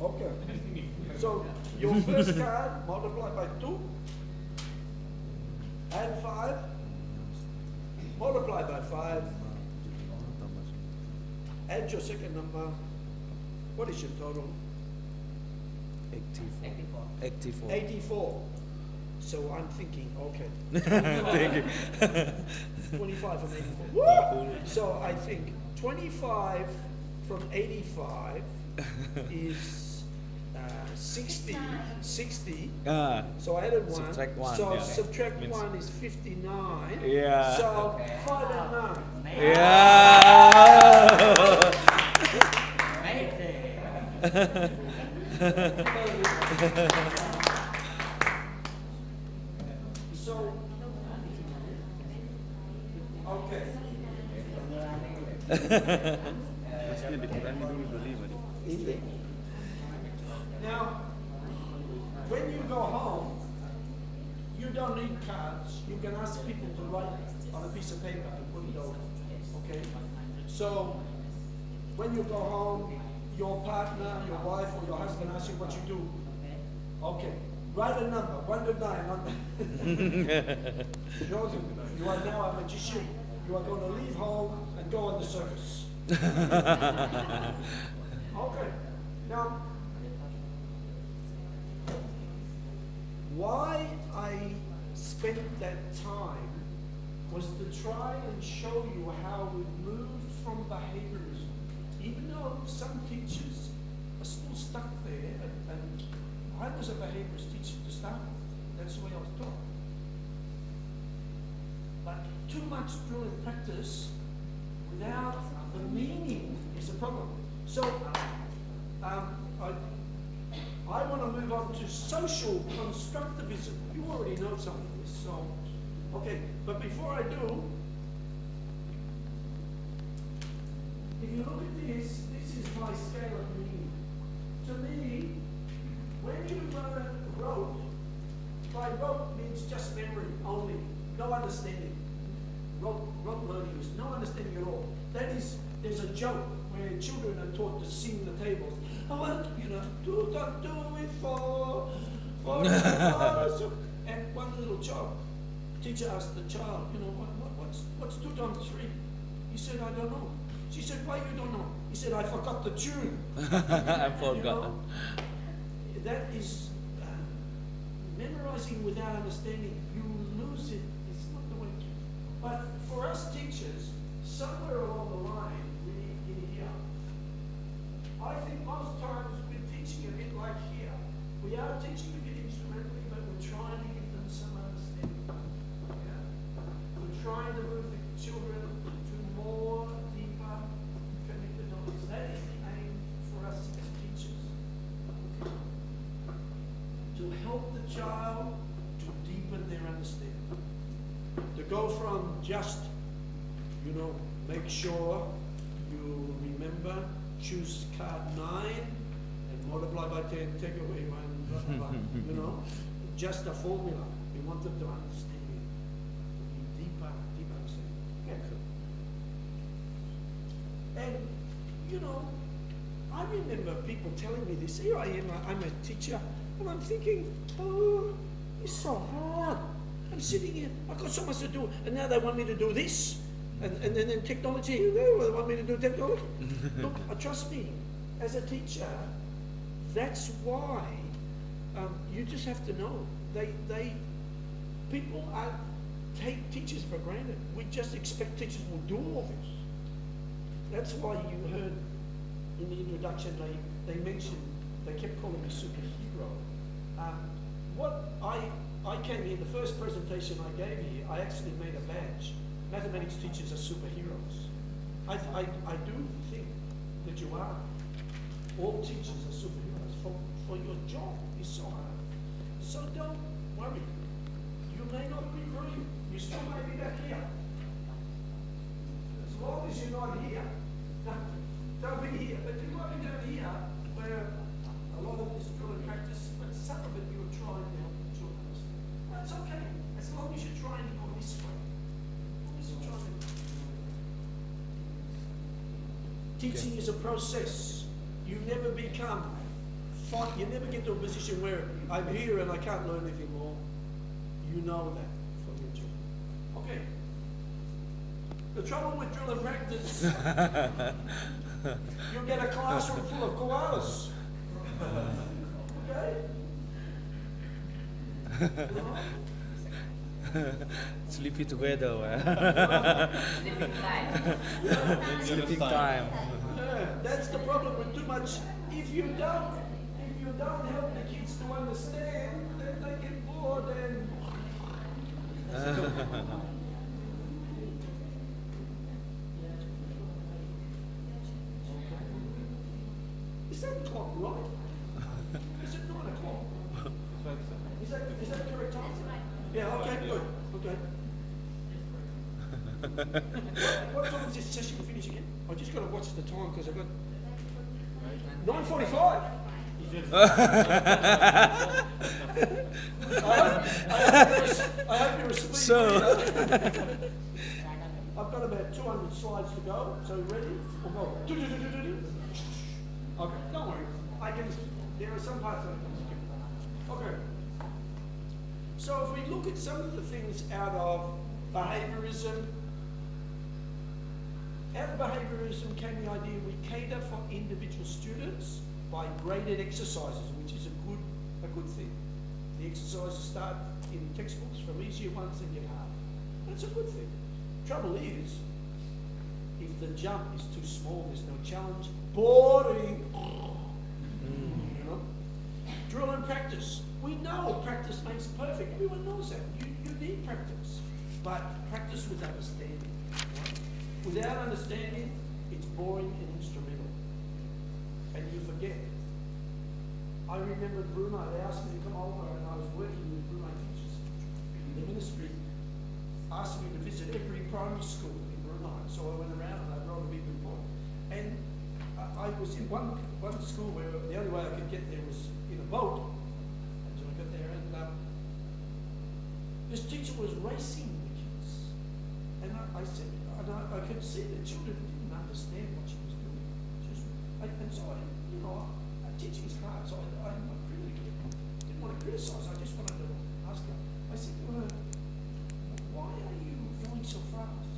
Okay. So your first card multiplied by 2, add 5, multiply by 5, add your second number. What is your total? 84. 84. 84. So I'm thinking, okay. Thank you. 25 from 84. Woo! So I think 25 from 85 is 60. 60. So I added 1. Subtract 1. So Yeah. subtract Means 1 is 59. Yeah. So 5 and 9. Yeah. So, okay. Now, when you go home, you don't need cards. You can ask people to write on a piece of paper and put it over. Okay? So, when you go home, your partner, your wife, or your husband asks you what you do. Okay. Write a number, 1 to 9. Joseph, you are now a magician. You are going to leave home and go on the circus. Okay. Now, why I spent that time was to try and show you how we moved from behaviorism. Even though some teachers are still stuck there, and I was a behaviorist teacher to start with. That's the way I was taught. But too much drill and practice without the meaning is a problem. So I want to move on to social constructivism. You already know some of this, so okay. But before I do, if you look at this, this is my scale of meaning. To me, when you wrote, by rote means just memory only, no understanding. Rote learning is no understanding at all. That is, there's a joke where children are taught to sing the tables. I want, do it for and one little child, teacher asked the child, what's 2 times 3? He said, I don't know. She said, why you don't know? He said, I forgot the tune. I forgot. That is memorizing without understanding. You lose it. It's not the way to. But for us teachers, somewhere along the line, we in here, I think most times we're teaching a bit like here. We are teaching a bit instrumentally, but we're trying to give them some understanding. Yeah? We're trying to move the children to more deeper connected knowledge. That is the aim for us as teachers. To help the child to deepen their understanding. To go from just, make sure you remember, choose card 9 and multiply by 10, take away 1, blah, blah, blah, just a formula. We want them to understand it. To be deeper understanding. Okay. And, I remember people telling me this. Here I am, I'm a teacher. And I'm thinking, oh, it's so hard. I'm sitting here, I've got so much to do, and now they want me to do this. And then technology, they want me to do technology. Look, trust me, as a teacher, that's why you just have to know. People take teachers for granted. We just expect teachers will do all this. That's why you heard in the introduction, they mentioned, they kept calling me superhero. What I came here, the first presentation I gave here, I actually made a badge. Mathematics teachers are superheroes. I do think that you are. All teachers are superheroes. For your job is so hard. So don't worry. You may not be free. You still may be back here. As long as you're not here, don't be here. But you might be down here where a lot of this drill and practice, but some of it you're trying to help the children understand. That's okay, as long as you're trying to go this way. As long as you're trying to. Teaching is a process. You never become, you never get to a position where I'm here and I can't learn anything more. You know that from your children. Okay. The trouble with drill and practice, you get a classroom full of koalas. okay? Sleepy together. Sleeping time. Sleeping time. Yeah, that's the problem with too much. If you don't help the kids to understand, then they get bored and. Is that clock right? Is it 9 o'clock? Is that the correct time? Yeah. Okay. Good. Okay. What time is this session finish again? I just got to watch the time because I've got 9:45. I hope you're asleep. So, I've got about 200 slides to go. So ready? We'll go. Okay. Don't worry. There are some parts that I can skip. Okay. So if we look at some of the things out of behaviorism came the idea we cater for individual students by graded exercises, which is a good thing. The exercises start in textbooks from easier ones and get hard. That's a good thing. Trouble is, if the jump is too small, there's no challenge. Boring. You know? Drill and practice. We know practice makes perfect. Everyone knows that. You need practice. But practice with understanding. Right? Without understanding, it's boring and instrumental. And you forget. I remember Brunei, they asked me to come over and I was working with Brunei teachers. The ministry asked me to visit every primary school in Brunei. So I went around and I wrote a big report. And I was in one school where the only way I could get there was in a boat. And so I got there and this teacher was racing the kids. And I said, and I could see the children didn't understand what she was doing. And so teaching is hard, so I'm not critical. Didn't want to criticize, I just wanted to ask her. I said to her, why are you going so fast?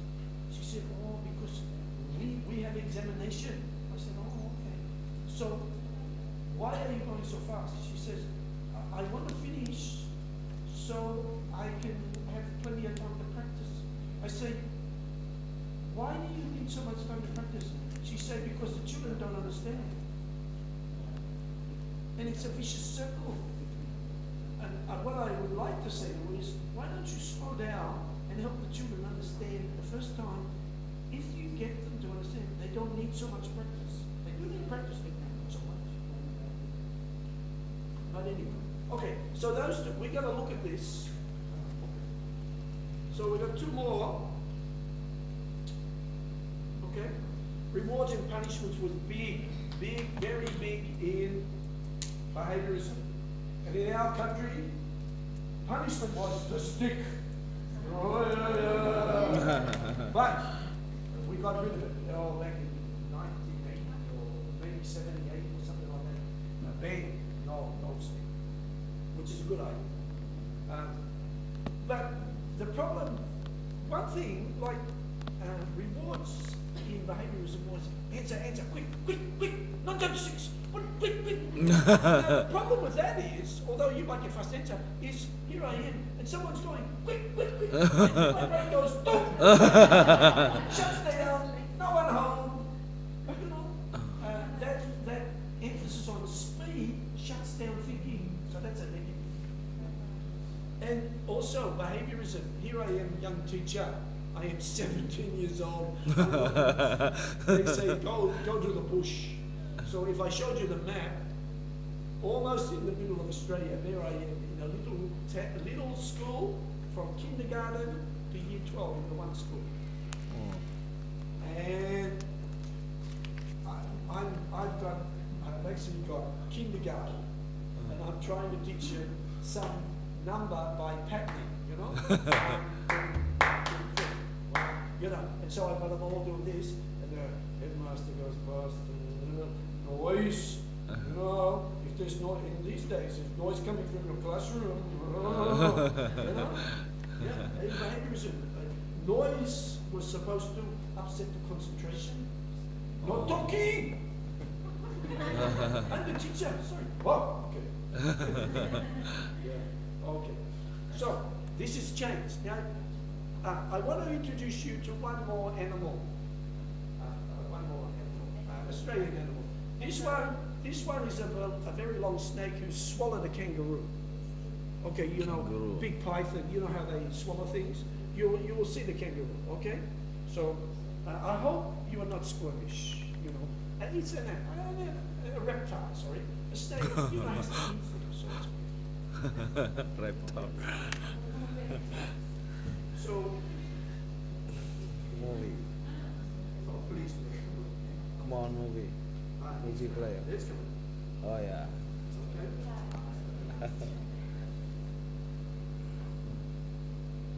She said, oh, because we have examination. I said, oh, okay. So, why are you going so fast? She says, I want to finish so I can have plenty of time to practice. I say, why do you need so much time to practice? She said, because the children don't understand. And it's a vicious circle. And what I would like to say to you is, why don't you slow down and help the children understand the first time? If you get them to understand, they don't need so much practice. They do need practice, but not so much. But anyway. Okay, so those two, we're going to look at this. So we've got two more. Okay? Rewards and punishments was big, very big in behaviorism. And in our country, punishment was the stick. But we got rid of it back in 1980 or maybe 78 or something like that. Bang, no stick, which is a good idea. But the problem, one thing, like rewards in behaviorism was answer, quick, not just six, quick. Now, the problem with that is, although you might get fast answer, is here I am, and someone's going quick, and my brain goes, boom, shuts down, no one home. You know, that emphasis on speed shuts down thinking, so that's a negative. And also behaviorism. Here I am, young teacher. I am 17 years old. They say, go to the bush. So if I showed you the map, almost in the middle of Australia, there I am in a little school from kindergarten to year 12 in the one school. And I've actually got kindergarten, and I'm trying to teach you some number by patterning, you know? And so I've got them all doing this, and the headmaster goes past, noise, if there's not, in these days, if noise coming from your classroom, behaviorism. Noise was supposed to upset the concentration. Not talking! I'm the teacher, sorry. Oh, okay. Yeah. Okay. So this has changed. Now, I want to introduce you to one more animal. Australian animal. This one is a very long snake who swallowed a kangaroo. Okay, you know, Kangaroo. big python. You know how they swallow things. You will see the kangaroo. Okay, so I hope you are not squeamish. You know, it's a reptile. Sorry, a snake. You know, has to eat things, so it's okay. Reptile. So, Movie. oh, please. Come on, movie. Movie player. Let's go. Oh yeah. Okay.